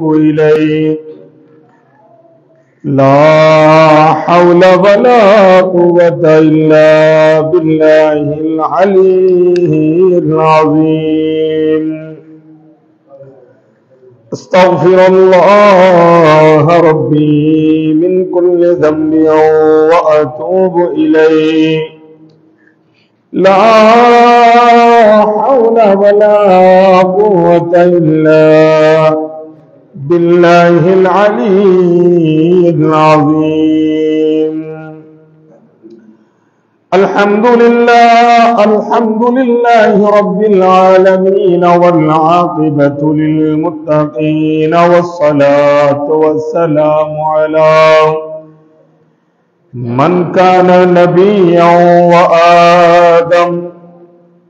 إليه لا حول ولا قوة إلا بالله العلي العظيم استغفر الله ربي من كل ذنب وأتوب إليه لا حول ولا قوة إلا بالله العلي العظيم الحمد لله رب العالمين والعاقبة للمتقين والصلاة والسلام على من كان نبيا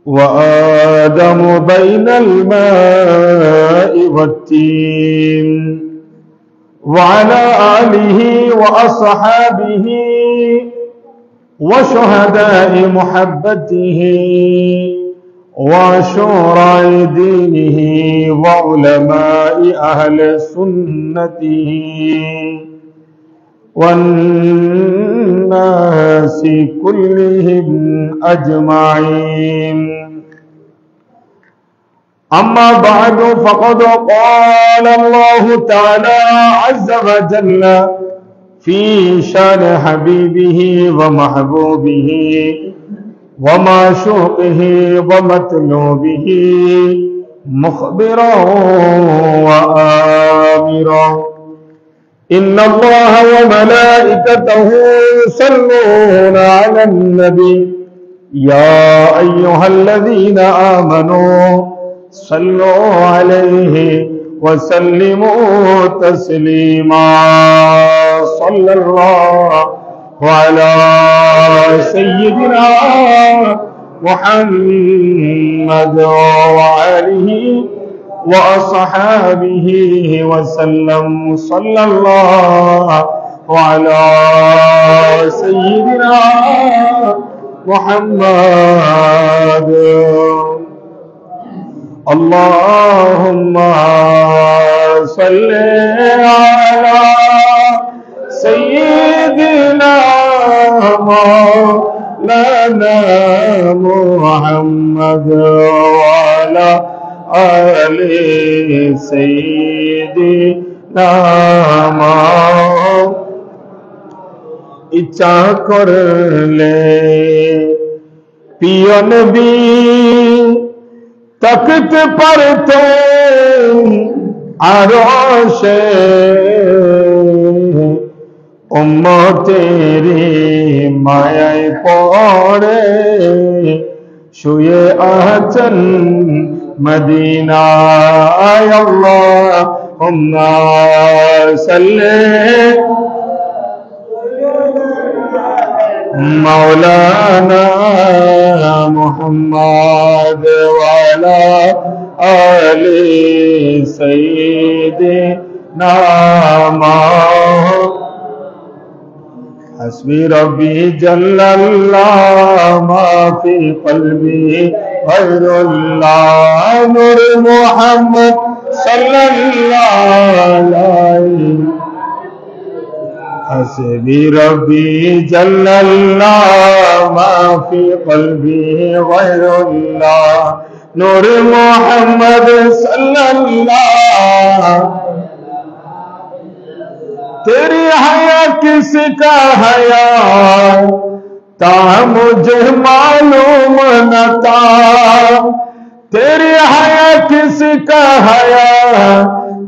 وآدم بين الماء والتين وعلى آله وأصحابه وشهداء محبته وشورى دينه وعلماء أهل سنته والناس كلهم أجمعين أما بعد فقد قال الله تعالى عز وجل في شان حبيبه ومحبوبه ومعشوقه ومطلوبه مخبرا وآمرا إن الله وملائكته يصلون على النبي يا أيها الذين آمنوا صلوا عليه وسلموا تسليما صلى الله على سيدنا محمد وآله وأصحابه وسلم صلى الله على سيدنا محمد اللهم صل على سيدنا مولانا محمد وعلى آل سيدنا ইচ্ছা করলে প্রিয় নবী তাকতে পারতেন আরশে উম্মতেরি মায়ায় পড়ে শুয়ে আছেন মদিনায় আল্লাহুম্মা সাল্লি مولانا محمد وعلى آل سيدنا حسبي ربي جل الله ما في قلبي غير الله نور محمد صلى الله عليه حسبي ربي جل الله ما في قلبي غير الله نور محمد صلى الله तेरी हया किसका हया ता मुझे मालूम न था तेरी हया किसका हया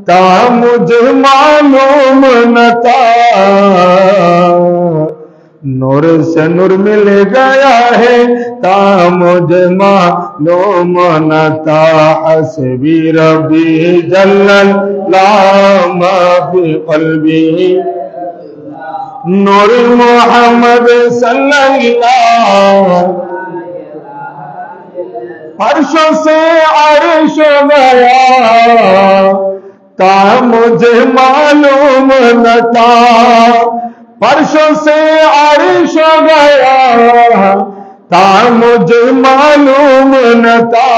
ता मुझे मालूम न था नूर से नूर मिल गया है ता मुझे मालूम न था हस्बी रब्बी जल्लल्लाहु मा फी क़ल्बी नूर मोहम्मद सल्लल्लाहु अर्शों से अर्श गया ता मुझे मालूम न था फर्शों से अर्श गया ता मुझे मालूम न था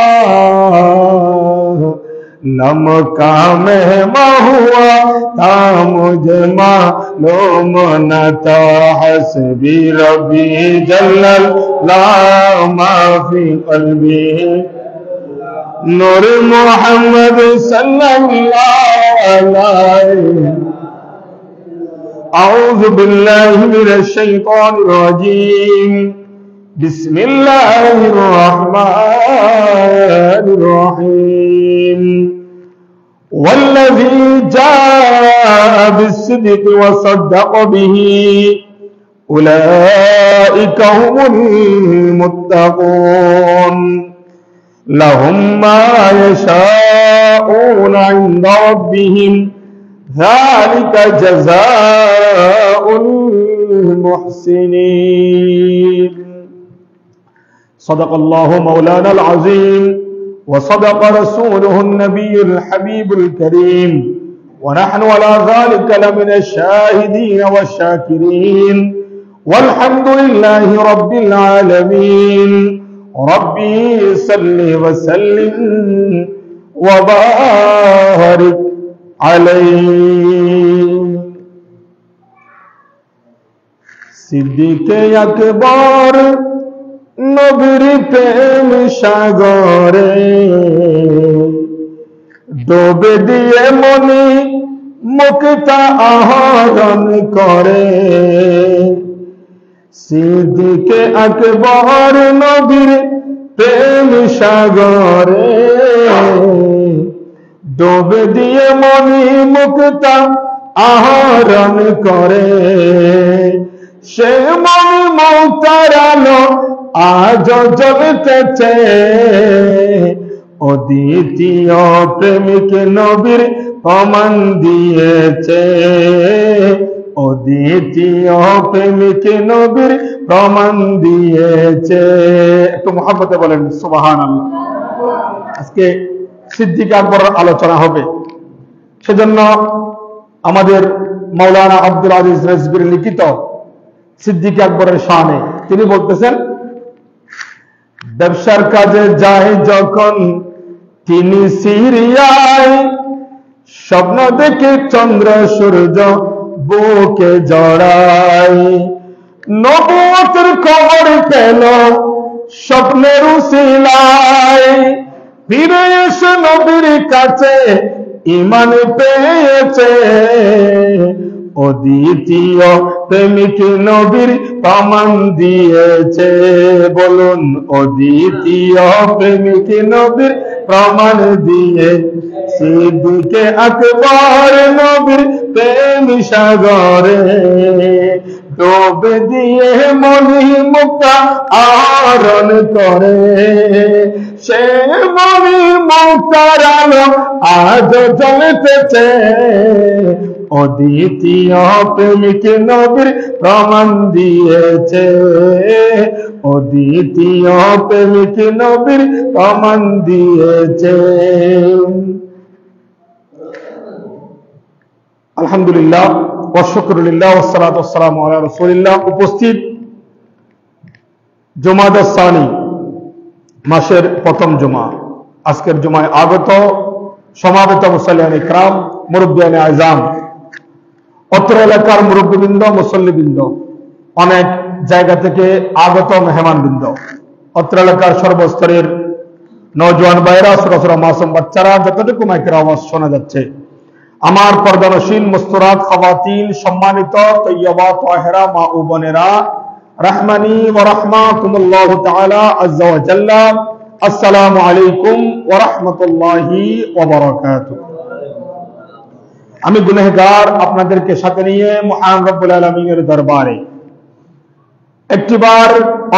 लमका महमा हुआ था मुझे मालूम न था हस्बी रब्बी जल्लल्लाहु मा फी क़ल्बी नूर मोहम्मद सल्लल्लाहु अलैहि अऊज़ु बिल्लाहि मिनश शैतानिर रजीम बिस्मिल्लाहिर रहमानिर रहीम वल्लज़ी जाअ बिस्सिद्क़ि व सद्दक़ बिही उलाइका हुमुल मुत्तक़ून लहुम मा यशाऊना इंदा रब्बिहिम ज़ालिका जज़ाउल मुहसिनीन सदक़ल्लाहु मौलानाल अज़ीम व सदक़ रसूलुहुन नबियुल हबीबुल करीम व नहनु अला ज़ालिका लमिनश शाहिदीन वश्शाकिरीन वल्हम्दुलिल्लाहि रब्बिल आलमीन रब्बी सल्लि व सल्लिम व बारिक अलैहि सिद्दीक़े अकबर नबीर प्रेम सागरे डोबे दिए मनी मुक्ता आहरण करे सिद्दीक़े अकबर नबीर प्रेम सागरे डोबे दिए मनी मुक्ता आहरण करे से मनी मौतारालो आज জ্বলতেছে অদ্বিতীয় প্রেমিক নবীর প্রমাণ দিয়েছে অদ্বিতীয় প্রেমিক নবীর প্রমাণ দিয়েছে একটু মোহাম্মতে বলেন সুবহানাল্লাহ আজকে সিদ্দিক আকবরের আলোচনা হবে সেজন্য আমাদের মাওলানা আব্দুল আজিজ রিজভীর লিখিত সিদ্দিক আকবরের শানে তিনি বলতেছেন ব্যবসার কাজে যায় যখন তিনি সিরিয়ায় স্বপ্ন দেখে চন্দ্র সূর্য বুকে জড়ায় নবুয়তের খবর পেল স্বপ্নের উসিলায় ফিরে এসে নবীর কাছে ঈমান পেয়েছে অদ্বিতীয় প্রেমিক নবীর প্রমাণ দিয়েছে বলুন অদ্বিতীয় প্রেমিক নবীর প্রমাণ দিয়ে সিদ্দীকে আকবর নবীর প্রেম সাগরে ডোবে দিয়ে মনি মুক্তা আহরণ করে সে মনি মুক্তার আলো আজ জ্বলতেছে অদ্বিতীয় প্রেমিক নবীর প্রমাণ দিয়েছে অদ্বিতীয় প্রেমিক নবীর প্রমাণ দিয়েছে আলহামদুলিল্লাহ ওয়া শুকরুলিল্লাহ ওয়া সালাতু ওয়া সালামু আলা রাসূলিল্লাহ উপস্থিত জুমাদা সানি মাসের প্রথম জুমা আজকের জুমায় আগত সমাবেত মুসল্লিয়ান ইকরাম মুরব্বিয়ান আযম অত্র এলাকার মুরব্বিবৃন্দ মুসল্লিবৃন্দ অনেক জায়গা থেকে আগত মেহমানবৃন্দ অত্র এলাকার সর্বস্তরের নওজোয়ান ভাইরা ছোট ছোট মাসুম বাচ্চারা যতটুকু মাইকের আওয়াজ শোনা যাচ্ছে আমার পর্দানশীল মুস্তরাত খাওয়াতিন সম্মানিত তৈয়বা তাহেরা মা ও বোনেরা রাহমানি ওয়া রাহমাতুল্লাহ তাআলা আযজা ওয়া জাল্লা আসসালামু আলাইকুম ওয়া রাহমাতুল্লাহি ওয়া বারাকাতুহু আমি গুনাহগার আপনাদেরকে সাথে নিয়ে মহান রব্বুল আলামিনের দরবারে একটিবার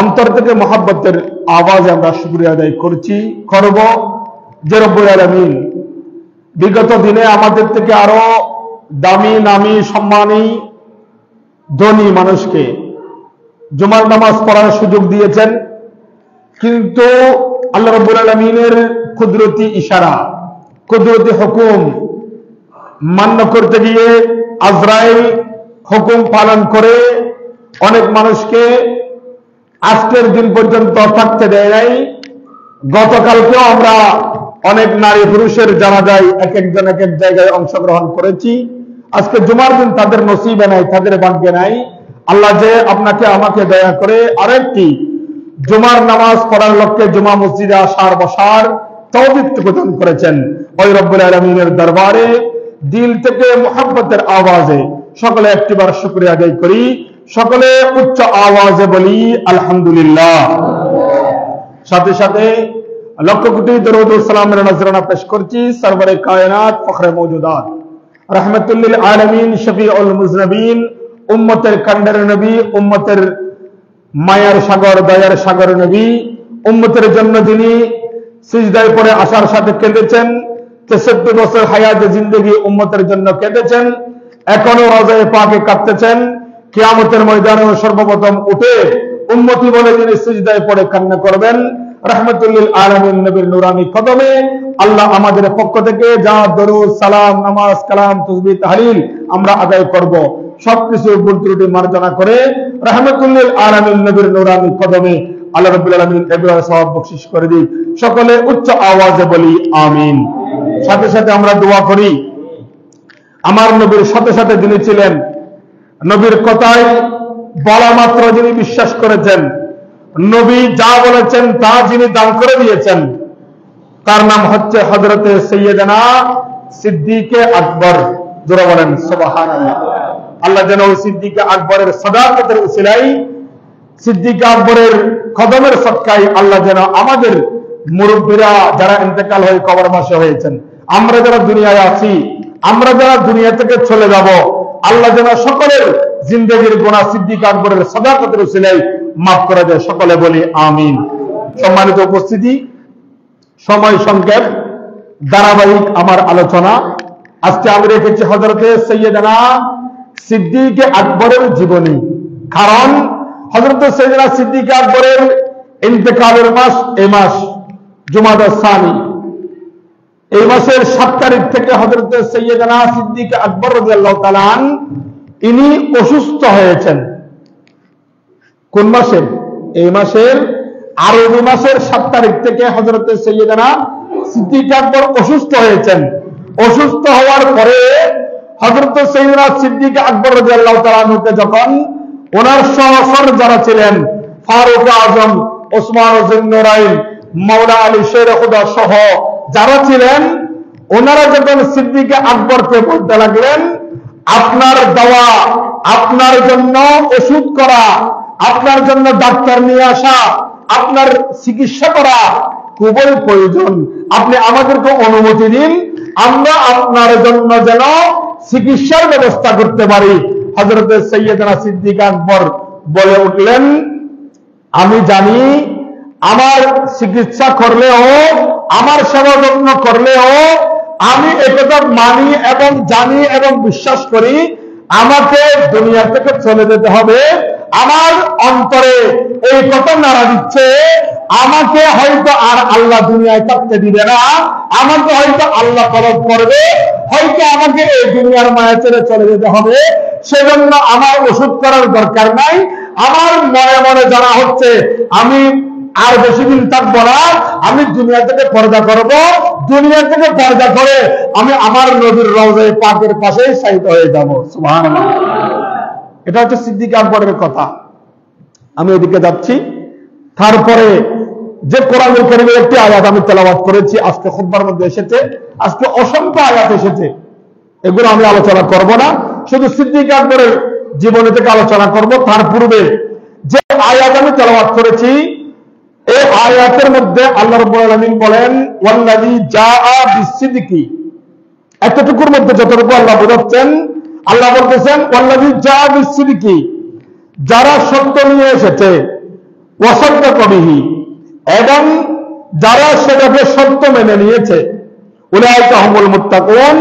অন্তর থেকে মহব্বতের আওয়াজে আমরা শুকরিয়া আদায় করব যে রব্বুল আলামিন বিগত দিনে আমাদের থেকে আরো দামি নামি সম্মানী ধনী মানুষকে জুমার নামাজ পড়ার সুযোগ দিয়েছেন কিন্তু আল্লাহ রাব্বুল আলামিনের কুদরতি ইশারা কুদরতি হুকুম মান্য করতে গিয়ে আজরাইল হুকুম পালন করে অনেক মানুষকে আজকের দিন পর্যন্ত থাকতে দেয় নাই গতকালকেও আমরা অনেক নারী পুরুষের জানাজায় এক একজন এক এক জায়গায় অংশগ্রহণ করেছি। আজকে জুমার দিন তাদের নসিবে নাই, তাদের ভাগ্যে নাই। আল্লাহ যে আপনাকে আমাকে দয়া করে আরেকটি জুমার নামাজ পড়ার লক্ষ্যে জুমা মসজিদে আসার বসার তৌফিক প্রদান করেছেন, ওই রব্বুল আলামিনের দরবারে দিল থেকে মুহাব্বতের আওয়াজে সকলে একটিবার শুকরিয়া আদায় করি। সকলে উচ্চ আওয়াজে বলি আলহামদুলিল্লাহ। সাথে সাথে লক্ষ কোটি দরুদ ও সালামের নজরানা পেশ করছি সরওয়ারে কায়নাত ফখরে মওজুদাত রাহমাতুল লিল আলামিন শফিউল মুজনবিন উম্মতের কান্ডার নবী, উম্মতের মায়ার সাগর দয়ার সাগর নবী, উম্মতের জন্য যিনি সিজদায় পড়ে আসার সাথে কেঁদেছেন, 63 বছর হায়াতে জিন্দেগি উম্মতের জন্য কেঁদেছেন, এখনো রওজায়ে পাকে কাঁদতেছেন, কিয়ামতের ময়দানে সর্বপ্রথম উঠে উম্মতি বলে যিনি সিজদায় পড়ে কান্না করবেন, রাহমাতুল লিল আলামিন নবীর নূরানী কদমে আল্লাহ আমাদের পক্ষ থেকে যা দরুদ সালাম নামাজ কালাম তাসবিহ তাহলিল আমরা আদায় করব, সবকিছু ভুল ত্রুটি মার্জনা করে রাহমাতুল লিল আলামিন নবীর নূরানী কদমে আল্লাহ রাব্বুল আলামিন এবার সওয়াব বখশিশ করে দিক। সকলে উচ্চ আওয়াজে বলি আমিন। সাথে সাথে আমরা দোয়া করি আমার নবীর সাথে সাথে যিনি ছিলেন, নবীর কথায় বলা মাত্র যিনি বিশ্বাস করেছেন, নবী যা বলেছেন তা যিনি দান করে দিয়েছেন, তার নাম হচ্ছে হযরতে সাইয়্যিদানা সিদ্দিকে আকবর। যারা বলেন সুবহানাল্লাহ। আল্লাহ যেন ওই সিদ্দিকে আকবরের সাদাকতের উসিলায়, সিদ্দিকে আকবরের কদমের সদকায় আল্লাহ যেন আমাদের মুরব্বীরা যারা ইন্তেকাল হয়ে কবরবাসী হয়েছেন, আমরা যারা দুনিয়ায় আছি, আমরা যারা দুনিয়া থেকে চলে যাব, আল্লাহ যেন সকলের জিন্দেগির গুনাহ সিদ্দিক আকবরের সাদাকতের উসিলায় মাফ করে দেয়। সকলে বলি আমিন। সম্মানিত উপস্থিতি, সময় সংক্ষেপ, ধারাবাহিক আমার আলোচনা। আজকে আমি রেখেছি হযরতে সাইয়্যিদানা সিদ্দিকে আকবরের জীবনী। কারণ হযরতে সাইয়্যিদানা সিদ্দিকে আকবরের ইন্তেকালের মাস এই মাস জুমাদা সানি। এই মাসের 7 তারিখ থেকে হযরতে সাইয়্যিদানা সিদ্দিকে আকবর রাদিয়াল্লাহু তাআলা ইনি অসুস্থ হয়েছেন। কোন মাসের? এই মাসের আরবি মাসের 7 তারিখ থেকে হযরতে সাইয়্যিদানা সিদ্দিকে আকবর অসুস্থ হয়েছেন। অসুস্থ হওয়ার পরে হযরতে সাইয়্যিদানা সিদ্দিকে আকবর রাদিয়াল্লাহু তাআলা আনহুকে যখন ওনার সহচর যারা ছিলেন, ফারুক আজম, ওসমান যুন্নুরাইন, মাওলা আলী শের খুদা সহ যারা ছিলেন, ওনারা যখন সিদ্দিকে আকবরকে বলতে লাগলেন, আপনার দেওয়া, আপনার জন্য ওষুধ করা, আপনার জন্য ডাক্তার নিয়ে আসা, আপনার চিকিৎসা করা খুবই প্রয়োজন, আপনি আমাদেরকে অনুমতি দিন, আমরা আপনার জন্য যেন চিকিৎসার ব্যবস্থা করতে পারি। হযরতে সাইয়্যিদানা সিদ্দিক আকবর বলে উঠলেন, আমি জানি আমার চিকিৎসা করলেও, আমার সেবা যত্ন করলেও, আমি একথা মানি এবং জানি এবং বিশ্বাস করি আমাকে দুনিয়া থেকে চলে যেতে হবে। আমার অন্তরে এই কথা নাড়া দিচ্ছে, আমাকে হয়তো আর আল্লাহ দুনিয়ায় থাকতে দিবে না, আমাকে হয়তো আল্লাহ তলব করবে, হয়তো আমাকে এই দুনিয়ার মায়া ছেড়ে চলে যেতে হবে। সেজন্য আমার ওষুধ করার দরকার নাই। আমার মনে মনে জানা হচ্ছে আমি আর বেশি দিন থাকবো না, আমি দুনিয়া থেকে পর্দা করব, দুনিয়া থেকে পর্দা করে আমি আমার নবীর রওজায়ে পাকের পাশেই শায়িত হয়ে যাব। সুবহানাল্লাহ। এটা হচ্ছে সিদ্দিক আকবরের কথা। আমি এদিকে যাচ্ছি। তারপরে যে কোরআনুল কারীমের একটি আয়াত আমি তেলাওয়াত করেছি, আজকে খুতবার মধ্যে এসেছে, আজকে অসংখ্য আয়াত এসেছে, এগুলো আমি আলোচনা করব না, শুধু সিদ্দিক আকবরের জীবনী থেকে আলোচনা করব। তার পূর্বে যে আয়াত আমি তেলাওয়াত করেছি, এই আয়াতের মধ্যে আল্লাহ রাব্বুল আলামিন বলেন, ওয়াল্লাযী জাআ বিসসিদকি, এতটুকুর মধ্যে যতটুকু আল্লাহ বোঝাচ্ছেন, আল্লাহ বলতেছেন ওয়াল্লাযী জাআ বিসসিদকি, যারা সত্য নিয়ে এসেছে, ওয়াসাদ্দাক বিহি, এবং যারা সেটাকে সত্য মেনে নিয়েছে, উলাইকা হুমুল মুত্তাকুন,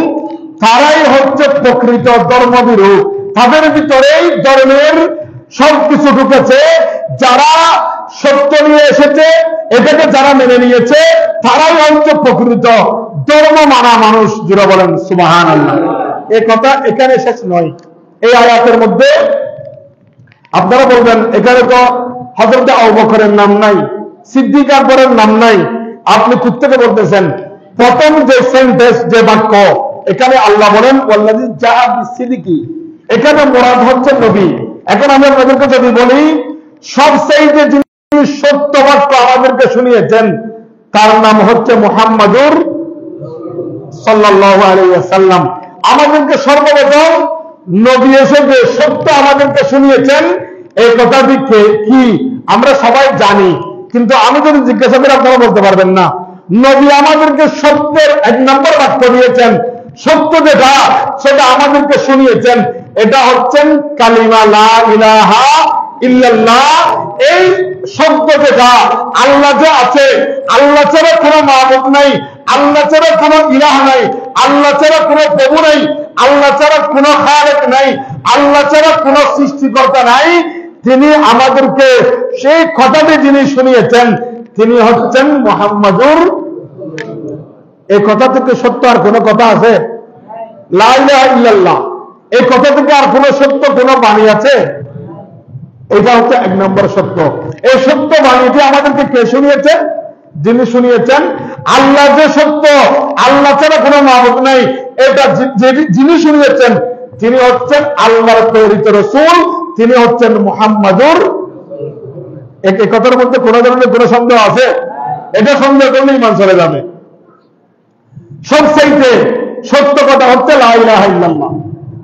তারাই হচ্ছে প্রকৃত ধর্মবিরু। তাদের ভিতরেই ধর্মের সবকিছু ঢুকেছে। যারা সত্য নিয়ে এসেছে, এটাকে যারা মেনে নিয়েছে, তারাই হচ্ছে প্রকৃত ধর্ম মানা মানুষ। যারা বলেন সুবহানাল্লাহ। এই কথা এখানে শেষ নয়। এই আয়াতের মধ্যে আপনারা বলবেন এখানে তো হযরত আবু বকরের নাম নাই, সিদ্দিক আকবরের নাম নাই, আপনি কোত্থেকে বলতেছেন? প্রথম যে সেন্টেন্স, যে বাক্য, এখানে আল্লাহ বলেন ওয়াল্লাযী জাআ বিসিদকি, এখানে মুরাদ হচ্ছে নবী। এখন আমি আপনাদেরকে যদি বলি সবচেয়ে যিনি সত্য বাক্য আমাদেরকে শুনিয়েছেন তার নাম হচ্ছে মুহাম্মাদুর সাল্লাল্লাহু আলাইহি ওয়াসাল্লাম। আমাদেরকে সর্বপ্রথম নবী এসে যে সত্য আমাদেরকে শুনিয়েছেন এই কথাটি কি আমরা সবাই জানি, কিন্তু আমি যদি জিজ্ঞাসা করি আপনারা বলতে পারবেন না। নবী আমাদেরকে সত্যের এক নম্বর বাক্য দিয়েছেন, সত্য যেটা সেটা আমাদেরকে শুনিয়েছেন, এটা হচ্ছেন কালিমা লা ইলাহা ইল্লাল্লাহ। এই শব্দ যেটা, আল্লাহ যে আছে, আল্লাহ ছাড়া কোনো মাবুদ নাই, আল্লাহ ছাড়া কোনো ইলাহ নাই, আল্লাহ ছাড়া কোনো প্রভু নাই, আল্লাহ ছাড়া কোনো খালেক নাই, আল্লাহ ছাড়া কোনো সৃষ্টিকর্তা নাই, তিনি আমাদেরকে সেই কথাটি যিনি শুনিয়েছেন তিনি হচ্ছেন মুহাম্মাদুর। এই কথা থেকে সত্য আর কোনো কথা আছে? লা ইলাহা ইল্লাল্লাহ, এই কথা থেকে আর কোনো সত্য কোনো বাণী আছে? এটা হচ্ছে এক নম্বর সত্য। এই সত্য বাণীটি আমাদেরকে কে শুনিয়েছেন? যিনি শুনিয়েছেন আল্লাহ যে সত্য, আল্লাহ ছাড়া কোনো মাবুদ নাই, এটা যিনি শুনিয়েছেন তিনি হচ্ছেন আল্লাহর প্রেরিত রাসূল, তিনি হচ্ছেন মুহাম্মাদুর। এই কথার মধ্যে কোনো ধরনের কোনো সন্দেহ আছে? এটা সন্দেহ করলে ঈমান চলে যাবে। সবচেয়ে সত্য কথা হচ্ছে লা ইলাহা ইল্লাল্লাহ,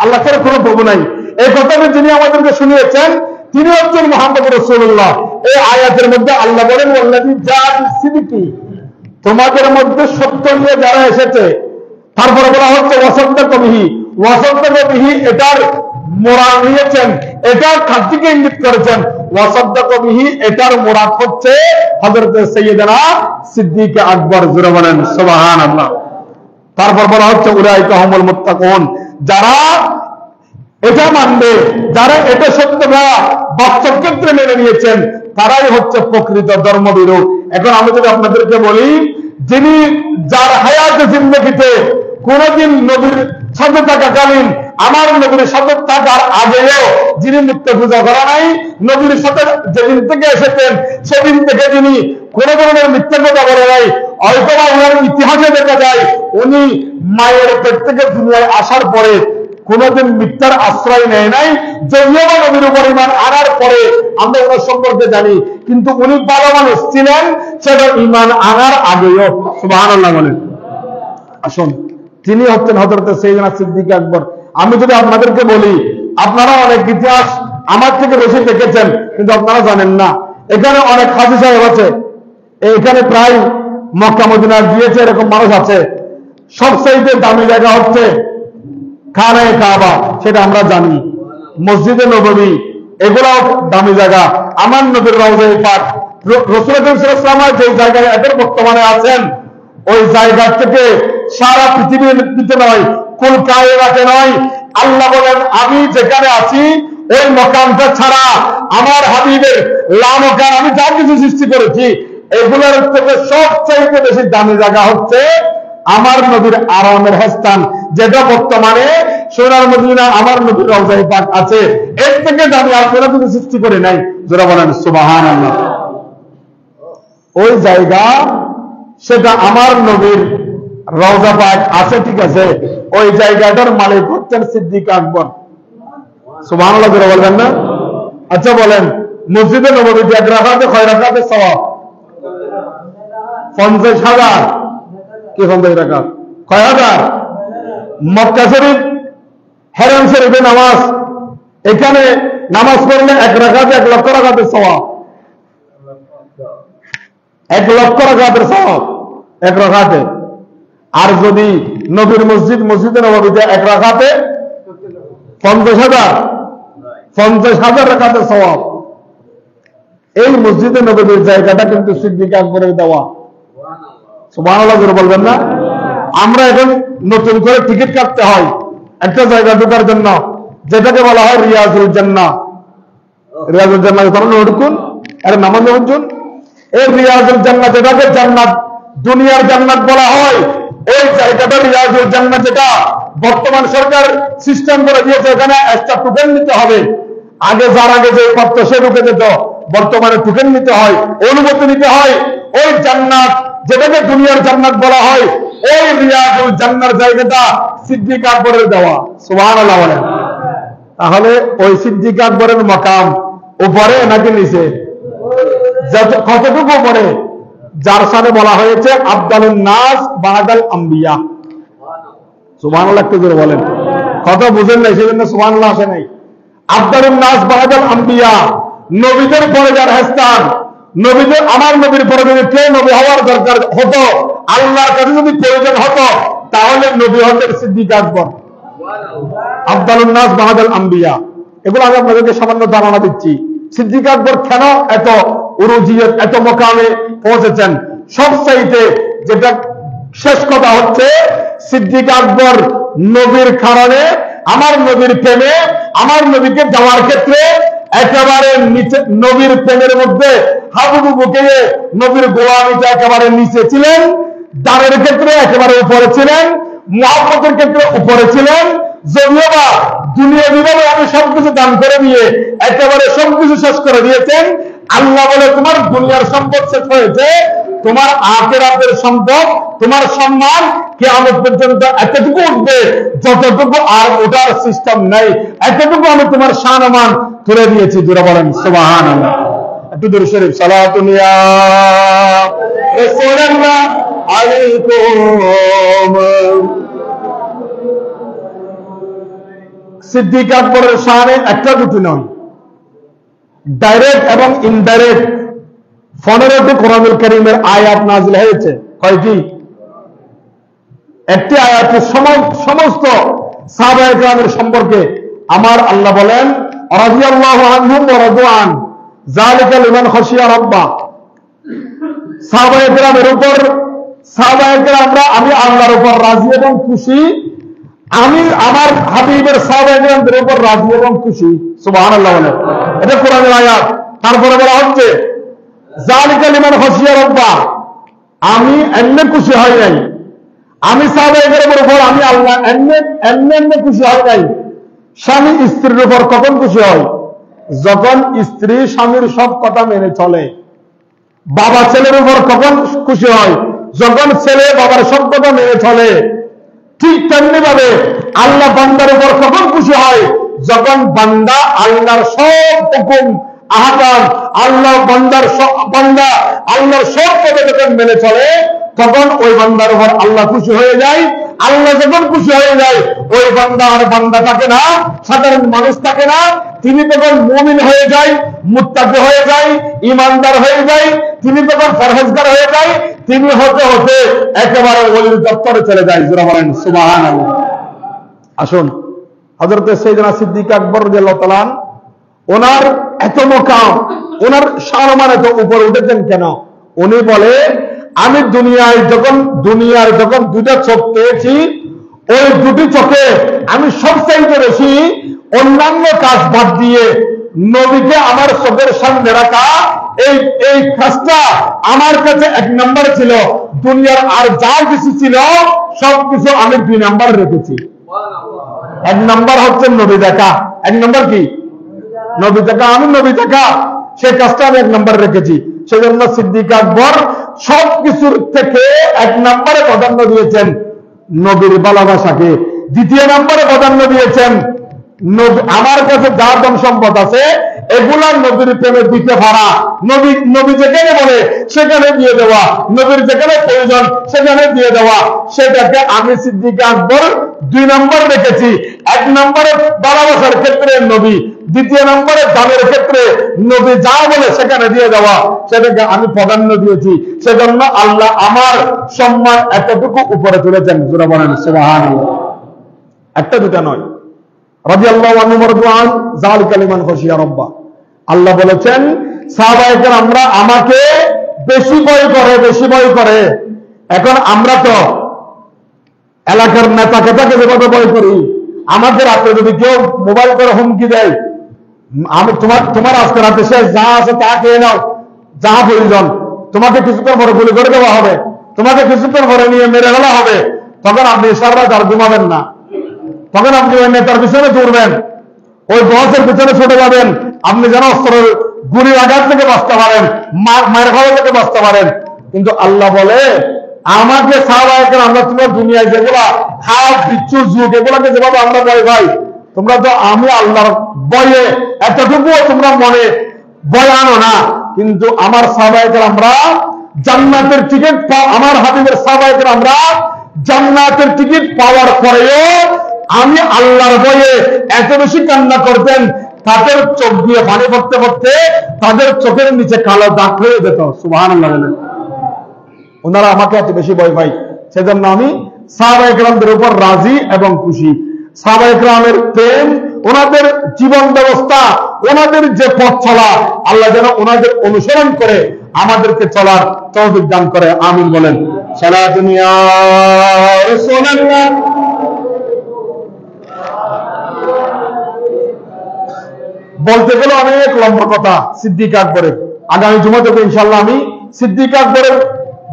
আল্লাহ ছাড়া কোনো প্রভু নাই। এই কথাটি যিনি আমাদেরকে শুনিয়েছেন তিনি হচ্ছেন মুহাম্মদ রাসূলুল্লাহ। এই আয়াতের মধ্যে আল্লাহ বলেন ওয়াল্লাযী জাআ বিসিদকি, তোমাদের মধ্যে সত্য নিয়ে যারা এসেছে। তারপরে বলা হচ্ছে ওয়াসাদ্দাকা বিহি, ওয়াসাদ্দাকা বিহি এটার মুরাদ নিয়েছেন, এটা কাকে ইঙ্গিত করেছেন? ওয়াসাদ্দাকা বিহি এটার মুরাদ হচ্ছে হযরত সাইয়্যিদানা সিদ্দিক আকবর। জোরে বলেন সুবহানাল্লাহ। তারপর বলা হচ্ছে উলাইকা হুমুল মুত্তাকুন, যারা এটা মানবে, যারা এটা সত্যটা বাস্তব ক্ষেত্রে মেনে নিয়েছেন তারাই হচ্ছে প্রকৃত ধর্মবিরোধ। এখন আমি যদি আপনাদেরকে বলি যিনি যার হায়াতে জিন্দেগিতে কোনদিন নবীর সাথে থাকাকালীন, আমার নবীর সাথে থাকার আগেও যিনি মিথ্যা পূজা করা নাই, নবীর সাথে যেদিন থেকে এসেছেন সেদিন থেকে যিনি কোন ধরনের মিথ্যা কথা বলে নাই, হয়তোবা ওনার ইতিহাসে দেখা যায় উনি মায়ের পেট থেকে দুনিয়ায় আসার পরে কোনদিন মিথ্যার আশ্রয় নেয় নাই, যদিও বা নবীর উপর ঈমান আনার পরে আমরা ওনার সম্পর্কে জানি, কিন্তু উনি ভালো মানুষ ছিলেন সেটা ঈমান আনার আগেও। সুবহানাল্লাহ বলেন। আসুন, তিনি হচ্ছেন হযরত সাইয়্যিদানা সিদ্দিক আকবর। আমি যদি আপনাদেরকে বলি, আপনারা অনেক ইতিহাস আমার থেকে বেশি দেখেছেন কিন্তু আপনারা জানেন না, এখানে অনেক হাজী সাহেব আছে, এখানে প্রায় মক্কা মদিনা গিয়েছে এরকম মানুষ আছে। সবচেয়ে দামি জায়গা হচ্ছে খানায়ে কাবা, সেটা আমরা জানি, মসজিদে নববী, এগুলাও দামি জায়গা। আমার নবীর রওজায়ে পাক, রাসূল সাল্লাল্লাহু আলাইহি ওয়াসাল্লাম যে জায়গায় এখন বর্তমানে আছেন ওই জায়গা থেকে সারা পৃথিবীতে নয়, কুল কায়নাতে নয়, আল্লাহ বলেন আমি যেখানে আছি ওই মকানটা ছাড়া আমার হাবিবের লামকান আমি যা কিছু সৃষ্টি করেছি এগুলোর থেকে সবচেয়ে বেশি দামি জায়গা হচ্ছে আমার নবীর আরামের স্থান, যেটা বর্তমানে সোনার মদিনা আমার নবীর রওজায়ে পাক আছে। এর থেকে দামি আর কোনো কিছু সৃষ্টি করে নাই। যারা বলেন সুবহানাল্লাহ। ওই জায়গা সেটা আমার নবীর রওজা পাক আছে, ঠিক আছে, ওই জায়গাটার মালিক হচ্ছেন সিদ্দিক আকবর। সুবহানাল্লাহ যারা বলবেন না? আচ্ছা বলেন, মসজিদে নববীতে এক রাকাতে কয় রাকাতে সওয়াব? 50,000। কি 50 রাকাত? কয় হাজার? মক্কা শরীফ, হেরাম শরীফে নামাজ, এখানে নামাজ পড়লে এক রাকাতে 1 লক্ষ রাকাতের সওয়াব। 1 লক্ষ রাকাতের সওয়াব এক রাকাতে। আর যদি নবীর মসজিদ, মসজিদে নববীতে এক রাকাতে 50,000 রাকাতের সওয়াব। এই মসজিদে নববীর জায়গাটা কিন্তু সিদ্দিক আকবরের দেওয়া। সুবহানাল্লাহ যারা বলবেন না? আমরা এখন নতুন করে টিকিট কাটতে হয় একটা জায়গা ঢোকার জন্য, যেটাকে বলা হয় রিয়াজুল জান্নাহ। রিয়াজুল জান্নাহ তাহলে ঢুকুন, এর নামাজ পড়ুন। এই রিয়াজুল জান্নাহ, যেটাকে জান্নাত, দুনিয়ার জান্নাত বলা হয়, ওই জায়গাটা রিয়াজুল জান্নাহ, যেটা বর্তমান সরকার সিস্টেম করে দিয়েছে, এখানে একটা টোকেন নিতে হবে। আগে যার আগে যে পাত্র সে ঢুকে যেত, বর্তমানে টোকেন নিতে হয়, অনুমতি নিতে হয়। ওই জান্নাত, যেটাকে দুনিয়ার জান্নাত বলা হয়, ওই রিয়াজুল জান্নার জায়গাটা সিদ্দিক আকবরের দেওয়া। সুবহানাল্লাহ বলেন। তাহলে ওই সিদ্দিক আকবরের মাকাম উপরে নাকি নিচে? কতটুকু উপরে? যার সাথে বলা হয়েছে আফদালুন নাস বাদাল আম্বিয়া। সুবহানাল্লাহ একটু জোরে বলেন। কথা বুঝেন নাই সেজন্য সুবহানাল্লাহ আসে নাই। আফদালুন নাস বাদাল আম্বিয়া, নবীদের পরে যার স্থান, নবীদের, আমার নবীর পরে যদি কেউ নবী হওয়ার দরকার হতো, আল্লাহর কাছে যদি প্রয়োজন হতো, তাহলে নবী হতেন সিদ্দিক আকবর। আফদালুন নাস বাদাল আম্বিয়া, এগুলো আমি আপনাদেরকে সামান্য ধারণা দিচ্ছি। সিদ্দিক আকবর কেন এত উরুজিয়ত, এত মোকামে পৌঁছেছেন? সবচাইতে যেটা শেষ কথা হচ্ছে, সিদ্দিক আকবর নবীর কারণে, আমার নবীর প্রেমে, আমার নবীকে যাওয়ার ক্ষেত্রে একেবারে নিচে, নবীর প্রেমের মধ্যে হাবুডুবু খেয়ে নবীর গোলামিতে একেবারে নিচে ছিলেন, দানের ক্ষেত্রে একেবারে উপরে ছিলেন, মুহাব্বতের ক্ষেত্রে উপরে ছিলেন। যদিও বা দুনিয়া বিভাগে আমি সবকিছু দান করে দিয়ে একেবারে সবকিছু শেষ করে দিয়েছেন, আল্লাহ বলে তোমার দুনিয়ার সম্পদ শেষ হয়েছে, তোমার আখিরাতের সম্পদ, তোমার সম্মান কিয়ামত পর্যন্ত এতটুকু উঠবে যতটুকু আর ওঠার সিস্টেম নাই, এতটুকু আমি তোমার সম্মান তুলে দিয়েছি। জোরে বলেন সুবহানাল্লাহ। একটু দরুদ শরীফ সালাতুন ইয়া রাসূলুল্লাহ আলাইকুম। সিদ্দিক আকবরের শানে একটা দুটি নয়, ডাইরেক্ট এবং ইনডাইরেক্ট 15টি কোরআনুল কারীমের আয়াত নাযিল হয়েছে। কয়টি? একটি আয়াতে সমস্ত সাহাবায়ে কেরামের সম্পর্কে আমার আল্লাহ বলেন, রাদিয়াল্লাহু আনহুম ওয়া রাদু আন, যালিকা লিমান খাশিয়া রাব্বা। সাহাবায়ে কেরামের উপর, সাহাবায়ে কেরামরা আমি আল্লাহর উপর রাজি এবং খুশি, আমি আমার হাবিবের সাহাবায়ে কেরামদের উপর রাজি এবং খুশি। সুবহানাল্লাহ বলেন। এটা কোরআনের আয়াত। তারপরে বলা হচ্ছে যালিকা লিমান খাশিয়া রাব্বা, আমি এমনি খুশি হই নাই, আমি সাহাবায়ে কেরামের উপর আমি আল্লাহ এমনি খুশি হই নাই। স্বামী স্ত্রীর উপর কখন খুশি হয়? যখন স্ত্রী স্বামীর সব কথা মেনে চলে। বাবা ছেলের উপর কখন খুশি হয়? যখন ছেলে বাবার সব কথা মেনে চলে। ঠিক তেমনি ভাবে আল্লাহ বান্দার উপর কখন খুশি হয়? যখন বান্দা আল্লাহর সব হুকুম আহকাম, বান্দা আল্লাহর সব কথা যখন মেনে চলে, তখন ওই বান্দার উপর আল্লাহ খুশি হয়ে যায়। আল্লাহ যখন খুশি হয়ে যায়, ওই বান্দা আর বান্দা থাকে না, সাধারণ মানুষ থাকে না, তিনি তখন মুমিন হয়ে যায়, মুত্তাকি হয়ে যায়, ইমানদার হয়ে যায়, তিনি তখন পরহেজগার হয়ে যায়, তিনি হতে হতে একেবারে ওলির দপ্তরে চলে যায়। যারা বলেন সুবহানাল্লাহ। আসুন, হযরত সাইয়েদনা সিদ্দিক আকবর রাদিয়াল্লাহু তাআলা ওনার এত মোকাম, ওনার সম্মান এত উপরে উঠেছেন কেন? উনি বলে, আমি দুনিয়ার যখন দুটা চোখ পেয়েছি, ওই দুটি চোখে আমি সবচাইতে বেশি অন্যান্য কাজ বাদ দিয়ে নবীকে আমার চোখের সামনে রাখা, এই কাজটা আমার কাছে 1 নম্বর ছিল। দুনিয়ার আর যা কিছু ছিল সবকিছু আমি 2 নম্বর রেখেছি। 1 নম্বর হচ্ছে নবী দেখা। 1 নম্বর কি? নবী দেখা। আমি নবী দেখা, সেই কাজটা আমি 1 নম্বর রেখেছি। সেজন্য সিদ্দিক আকবর সবকিছুর থেকে 1 নম্বরে প্রাধান্য দিয়েছেন নবীর ভালোবাসাকে। 2য় নম্বরে প্রাধান্য দিয়েছেন আমার কাছে যা ধন সম্পদ আছে এগুলা নবীর প্রেমে দিতে পারা, নবী যেখানে বলে সেখানে দিয়ে দেওয়া, নবীর যেখানে প্রয়োজন সেখানে দিয়ে দেওয়া, সেটাকে আমি সিদ্দিক আকবর 2 নম্বর রেখেছি। 1 নম্বরে ভালোবাসার ক্ষেত্রে নবী, 2য় নম্বরে দামের ক্ষেত্রে নবী যা বলে সেখানে দিয়ে দেওয়া, সেটাকে আমি প্রাধান্য দিয়েছি। সেজন্য আল্লাহ আমার সম্মান এতটুকু উপরে তুলেছেন। যারা বলেন সুবহানাল্লাহ। একটা দুটা নয়। রাদিয়াল্লাহু আনহু মারদুআন, যালিকা লিমান খাশিয়া রাব্বা। আল্লাহ বলেছেন সাহাবায়ে কেরামরা আমাকে বেশি ভয় করে। এখন আমরা তো এলাকার নেতাকে যেভাবে ভয় করি, আমাদের হাতে যদি কেউ মোবাইল করে হুমকি দেয়, আমি তোমার আজকে রাতে শেষ, যা আছে তা খেয়ে নাও, যা প্রয়োজন, তোমাকে কিছুক্ষণ পরে গুলি করে দেওয়া হবে, তোমাকে কিছুক্ষণ পরে নিয়ে মেরে ফেলা হবে, তখন আপনি সারা রাত আর ঘুমাবেন না। তখন আপনি ওই নেতার পিছনে দৌড়বেন, ওই বসের পিছনে ছুটে যাবেন, আপনি যেন অস্ত্রের গুলির আঘাত থেকে বাঁচতে পারেন, মায়ের খাওয়া থেকে বাঁচতে পারেন। কিন্তু আল্লাহ বলে আমাকে সাহাবায়ে কেরাম, আমরা তোমরা দুনিয়ায় যেগুলা হাত বিচ্ছু যুগ এগুলাকে যেভাবে আমরা ভয় পাই, তোমরা তো আমি আল্লাহর ভয়ে এতটুকুও তোমরা মনে ভয় আনো না। কিন্তু আমার সাহাবায়ে কেরামরা জান্নাতের টিকিট, আমার হাবিবের সাহাবায়ে কেরামরা জান্নাতের টিকিট পাওয়ার পরেও আমি আল্লাহর ভয়ে এত বেশি কান্না করতেন, তাদের চোখ দিয়ে পানি পড়তে পড়তে তাদের চোখের নিচে কালো দাগ হয়ে যেত। সুবহানাল্লাহ বলেন। ওনারা আমাকে এত বেশি ভয় পাই, সেজন্য আমি সাহাবায়ে কেরামদের উপর রাজি এবং খুশি। সাহাবায়ে কেরামের প্রেম, ওনাদের জীবন ব্যবস্থা, ওনাদের যে পথ চলা, আল্লাহ যেন ওনাদের অনুসরণ করে আমাদেরকে চলার তৌফিক দান করে, আমিন বলেন। সারা দুনিয়া রাসূলুল্লাহ। বলতে গেলে অনেক লম্বা কথা সিদ্দিক আকবরের। আগামী জুমা থেকে ইনশাআল্লাহ আমি সিদ্দিক আকবরের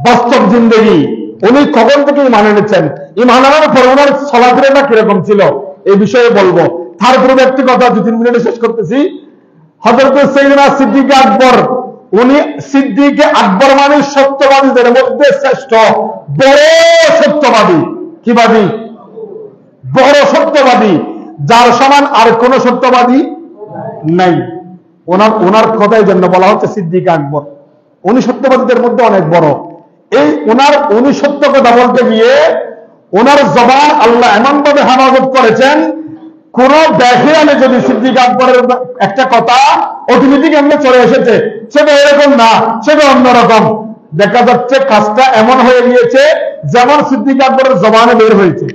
বাস্তব জিন্দগি, উনি কখন থেকে ইমান এনেছেন, ইমান আনার পর ওনার চলাফেরাটা কিরকম ছিল, এই বিষয়ে বলবো। তারপরে একটি কথা 2-3 মিনিটে শেষ করতেছি। হযরত সাইয়েদনা সিদ্দিক আকবর, উনি সিদ্দিক আকবর মানে সত্যবাদীদের মধ্যে শ্রেষ্ঠ, বড় সত্যবাদী। কি বাদী? বড় সত্যবাদী, যার সমান আর কোন সত্যবাদী নাই। ওনার কথাই জন্য বলা হচ্ছে সিদ্দিক আকবর। উনি সত্যবাদীদের মধ্যে অনেক বড়। এই উনি সত্য কথা বলতে গিয়ে ওনার জবান আল্লাহ এমন ভাবে হেফাজত করেছেন, কোন ব্যাখ্যানে যদি সিদ্দিক আকবরের একটা কথা অটোমেটিক এমনি চলে এসেছে, সেটা এরকম না, সেটা অন্যরকম। দেখা যাচ্ছে কাজটা এমন হয়ে গিয়েছে যেমন সিদ্দিক আকবরের জবানে বের হয়েছে,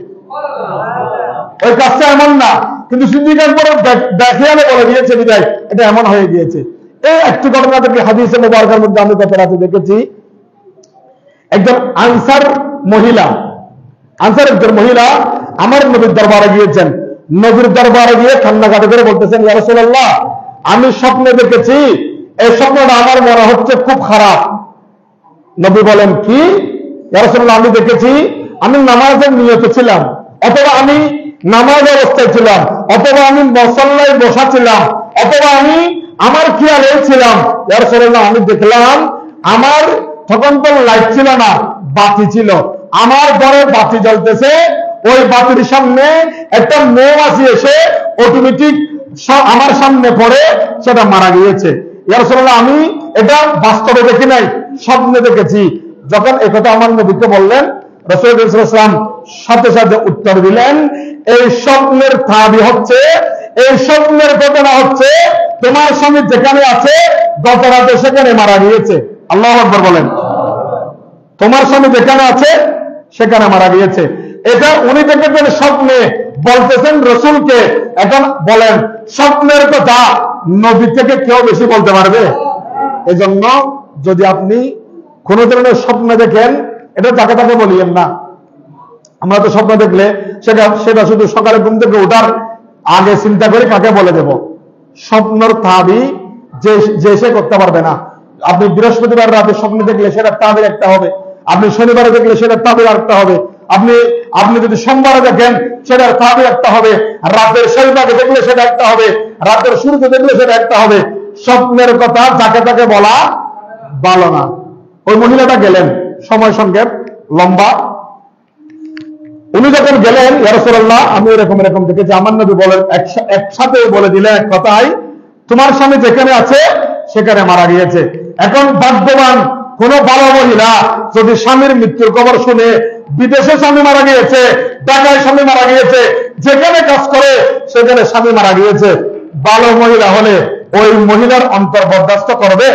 ওই কাজটা এমন না, কিন্তু সিদ্দিক আকবরের ব্যাখ্যানে বলে দিয়েছে বিদায় এটা এমন হয়ে গিয়েছে। এই একটি ঘটনা থেকে হাদিসে মুবারকার মধ্যে আমি গত রাতে দেখেছি, একজন আনসার একজন মহিলা আমার নবীর দরবারে গিয়েছেন। নবীর দরবারে গিয়ে কান্নাকাটি করে বলতেছেন, ইয়া রাসূলুল্লাহ, আমি স্বপ্নে দেখেছি, এই স্বপ্নটা আমার মনে হচ্ছে খুব খারাপ। নবী বলেন, কি? ইয়া রাসূলুল্লাহ, আমি দেখেছি আমি নামাজের নিয়তে ছিলাম, অথবা আমি নামাজ অবস্থায় ছিলাম, অথবা আমি মুসল্লায় বসা ছিলাম, অথবা আমি আমার খেয়ালে ছিলাম। ইয়া রাসূলুল্লাহ, আমি দেখলাম আমার তখন তো লাইট ছিল না, বাতি ছিল, আমার ঘরে বাতি জ্বলতেছে, ওই বাতির সামনে একটা মৌমাছি এসে অটোমেটিক আমার সামনে পড়ে সেটা মারা গিয়েছে। ইয়া রাসূলুল্লাহ, আমি এটা বাস্তবে দেখি নাই, স্বপ্নে দেখেছি। যখন একথা আমার নবীকে বললেন, রাসূল সাল্লাল্লাহু আলাইহি ওয়াসাল্লাম সাথে সাথে উত্তর দিলেন, এই স্বপ্নের তাবি হচ্ছে, এই স্বপ্নের ঘটনা হচ্ছে তোমার স্বামী যেখানে আছে গত রাতে সেখানে মারা গিয়েছে। আল্লাহু আকবার বলেন। তোমার স্বামী যেখানে আছে সেখানে মারা গিয়েছে। এটা উনি দেখেছেন স্বপ্নে, বলতেছেন রসুলকে। এখন বলেন, স্বপ্নের কথা নবী থেকে কেউ বেশি বলতে পারবে? এজন্য যদি আপনি কোন ধরনের স্বপ্ন দেখেন, এটা যাকে তাকে বলিয়েন না। আমরা তো স্বপ্ন দেখলে সেটা শুধু সকালে ঘুম থেকে ওঠার আগে চিন্তা করে কাকে বলে দেব। স্বপ্নর তাবি যে সে করতে পারবে না। আপনি বৃহস্পতিবার রাতে স্বপ্ন দেখলে সেটা তাবির একটা হবে, আপনি শনিবারে দেখলে সেটা তাবির একটা হবে, আপনি যদি সোমবারে দেখেন সেটার তাবির একটা হবে, রাতের শেষ ভাগে দেখলে সেটা একটা হবে, রাতের শুরুতে দেখলে সেটা একটা হবে। স্বপ্নের কথা যাকে তাকে বলা ভালো না। ওই মহিলাটা গেলেন, সময় সংক্ষেপ লম্বা। উনি যখন গেলেন, ইয়া রাসূলুল্লাহ, আমি এরকম দেখেছি, আমার নবী বলেন, একসাথে বলে দিলেন এক কথাই, তোমার স্বামী যেখানে আছে সেখানে মারা গিয়েছে। এখন ভাগ্যবান কোন ভালো মহিলা যদি স্বামীর মৃত্যুর খবর শুনে, বিদেশে স্বামী মারা গিয়েছে, ঢাকায় স্বামী মারা গিয়েছে, যেখানে কাজ করে সেখানে স্বামী মারা গিয়েছে, ভালো মহিলা হলে ওই মহিলার অন্তর বরদাস্ত করবে?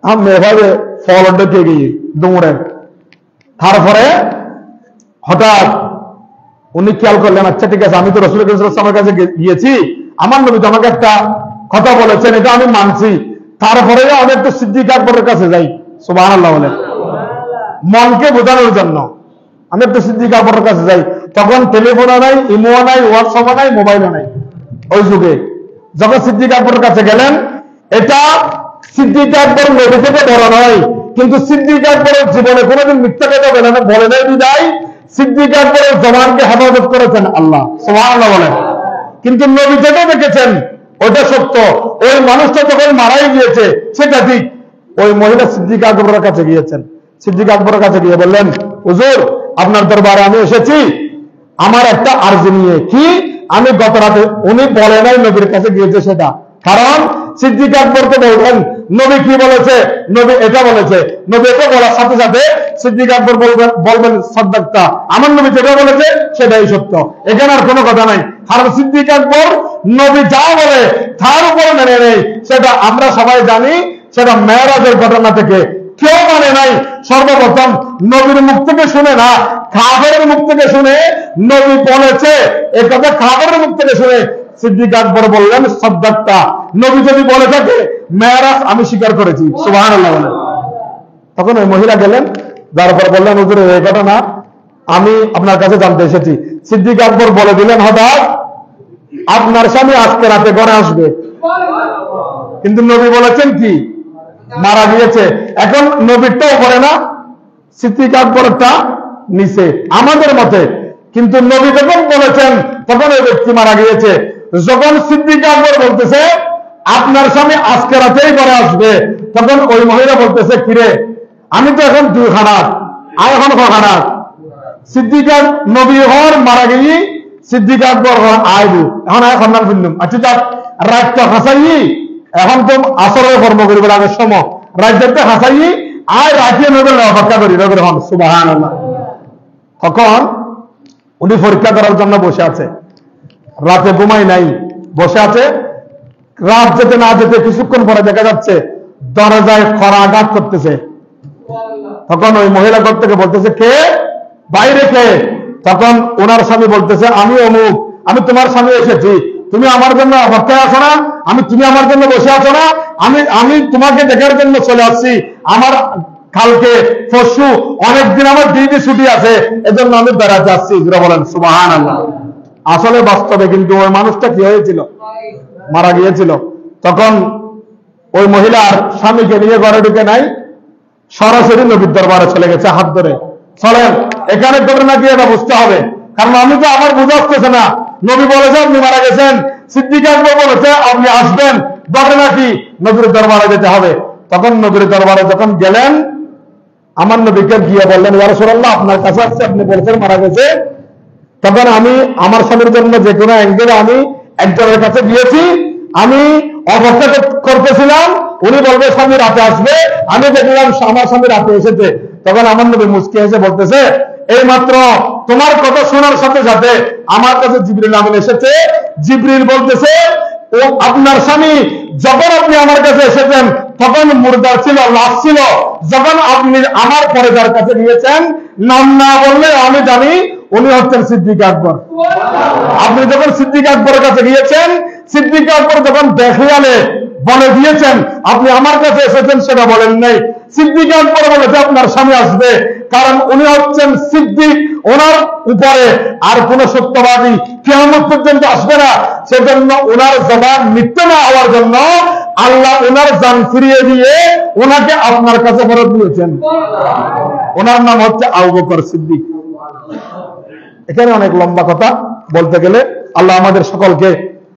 আমি এভাবে ফল ডেকে গিয়ে দৌড়ে। তারপরে হঠাৎ উনি খেয়াল করলেন, আচ্ছা ঠিক আছে, আমি তো রাসূল সাল্লাল্লাহু আলাইহি ওয়াসাল্লামের কাছে গিয়েছি, আমার নবী তো আমাকে একটা কথা বলেছেন, এটা আমি মানছি, তারপরেও আমি একটু সিদ্দিক আকবরের কাছে যাই। সুবহানাল্লাহ বলেন। মনকে বোঝানোর জন্য আমি একটু সিদ্দিক আকবরের কাছে যাই। তখন টেলিফোনও নাই, ইমো নাই, হোয়াটসঅ্যাপও নাই, মোবাইলও নাই ওই যুগে। যখন সিদ্দিক আকবরের কাছে গেলেন, এটা সিদ্দিক আকবর নবী থেকে বড় নয়, কিন্তু সিদ্দিক আকবরের জীবনে কোনোদিন মিথ্যা কথা বলে নাই বিদায় সিদ্দিক আকবরের জবানকে হেফাজত করেছেন আল্লাহ। সুবহানাল্লাহ বলেন। কিন্তু নবী যেটা দেখেছেন ওটা সত্য। ওই মানুষটা যখন মারাই গিয়েছে সেটা ঠিক, ওই মহিলা সিদ্দিক আকবরের কাছে গিয়েছেন। সিদ্দিক আকবরের কাছে গিয়ে বললেন, হুজুর আপনার দরবারে আমি এসেছি আমার একটা আরজি নিয়ে। কি? আমি গত রাতে, উনি বলে নাই নবীর কাছে গিয়েছে সেটা, কারণ সিদ্দিক আকবরকে বলবেন নবী কি বলেছে, নবী এটা বলেছে, নবী এটা বলার সাথে সাথে সিদ্দিক আকবর বলবেন সাদ্দাক্তা, আমার নবী যেটা বলেছে সেটাই সত্য, এখানে আর কোনো কথা নাই। কারণ সিদ্দিক আকবর নবী যা বলে তার উপরে মেনে নেই, সেটা আমরা সবাই জানি, সেটা মেরাজের ঘটনা থেকে কেউ মানে নাই। সর্বপ্রথম নবীর মুখ থেকে শুনে না, কাফেরের মুখ থেকে শুনে নবী বলেছে, এই কথা কাফেরের মুখ থেকে শুনে সিদ্দিক আকবর বললেন সাদ্দাক্তা, নবী যদি বলে থাকে মেরাজ আমি স্বীকার করেছি, সুবহানাল্লাহ বলেন। তখন ওই মহিলা গেলেন, তারপর বললেন হুজুর এই ঘটনা আমি আপনার কাছে জানতে এসেছি। সিদ্দিক আকবর বলে দিলেন হঠাৎ, আপনার স্বামী আজকে রাতে ঘরে আসবে, কিন্তু নবী বলেছেন কি মারা গিয়েছে। এখন নবীরটাও করে না, সিদ্দিক আকবরটা নিচে আমাদের মতে, কিন্তু নবী যখন বলেছেন তখন ওই ব্যক্তি মারা গিয়েছে। যখন সিদ্দিক আকবর বলতেছে আপনার স্বামী আজকে রাতেই ঘরে আসবে, তখন ওই মহিলা বলতেছে কিরে আমি তো এখন 2 খানাত, আর এখন খানাত। সিদ্দিক নবী হর মারা গিয়ে সিদ্দিক আকবর আইবু, এখন এখন না শুনলাম আচ্ছা যাক রাতটা হাসাই, এখন তো আসরের কর্ম করিবার আগের সময় রাজ্যতে হাসাই আর রাখিয়ে নবেল অপেক্ষা করি রবের হন, সুবহানাল্লাহ। তখন উনি পরীক্ষা করার জন্য বসে আছে, রাতে ঘুমাই নাই, বসে আছে। রাত যেতে না যেতে কিছুক্ষণ পরে দেখা যাচ্ছে দরজায় খরা আঘাত করতেছে। তখন ওই মহিলা ঘর থেকে বলতেছে কে, বাইরে কে? তখন ওনার স্বামী বলতেছে আমি অমুক, আমি তোমার স্বামী এসেছি, তুমি আমার জন্য অপেক্ষায় আছো না, তুমি আমার জন্য বসে আছো না, আমি তোমাকে দেখার জন্য চলে আসছি। আমার কালকে পরশু অনেকদিন আমার ডিউটি ছুটি আছে, এজন্য আমি বেড়াতে আসছি। বলেন সুবহানাল্লাহ। আসলে বাস্তবে কিন্তু ওই মানুষটা কি হয়েছিল, মারা গিয়েছিল। তখন ওই মহিলার স্বামীকে নিয়ে ঘরে ঢুকে নাই, সরাসরি নবীর দরবারে চলে গেছে হাত ধরে। চলেন এখানে ঘটনা কি এটা বুঝতে হবে, কারণ আমি তো আমার বোঝা আসতেছে না। নবী বলেছে আপনি মারা গেছেন, সিদ্দিক আকবর বলেছে আপনি আসবেন, ঘটনা কি? নবীর দরবারে যেতে হবে। তখন নবীর দরবারে যখন গেলেন, আমার নবীকে গিয়ে বললেন ইয়া রাসূলুল্লাহ আপনার কাছে আসছে, আপনি বলেছেন মারা গেছে। তখন আমি আমার স্বামীর জন্য যে কোনো অ্যাঙ্গেলে আমি একজনের কাছে গিয়েছি, আমি অপেক্ষা করতেছিলাম, উনি বলবে স্বামী রাতে আসবে, আমি দেখলাম আমার স্বামী রাতে এসেছে। তখন আমার নবী মুচকি এসে বলতেছে এই মাত্র তোমার কথা শোনার সাথে সাথে আমার কাছে জিবরিল আমিন এসেছে। জিবরিল বলতেছে ও আপনার স্বামী যখন আপনি আমার কাছে এসেছেন তখন মুর্দার ছিল, লাশ ছিল। যখন আপনি আমার পরে যার কাছে গিয়েছেন, নাম না বললে আমি জানি উনি হচ্ছেন সিদ্দিক আকবর। আপনি যখন সিদ্দিক আকবরের কাছে গিয়েছেন, সিদ্দিক আকবর যখন দেখিয়ালে বলে দিয়েছেন আপনি আমার কাছে এসেছেন, সেটা বলেন নাই। সিদ্দিক আকবর বলেছে আপনার স্বামী আসবে, কারণ উনি হচ্ছেন সিদ্দিক, ওনার উপরে আর কোন সত্যবাদী কিয়ামত পর্যন্ত আসবে না। সেজন্য ওনার জবান মিথ্যে না হওয়ার জন্য আল্লাহ ওনার জান ফিরিয়ে দিয়ে ওনাকে আপনার কাছে ফেরত দিয়েছেন। ওনার নাম হচ্ছে আবু বকর সিদ্দিক। এখানে অনেক লম্বা কথা বলতে গেলে, আল্লাহ আমাদের সকলকে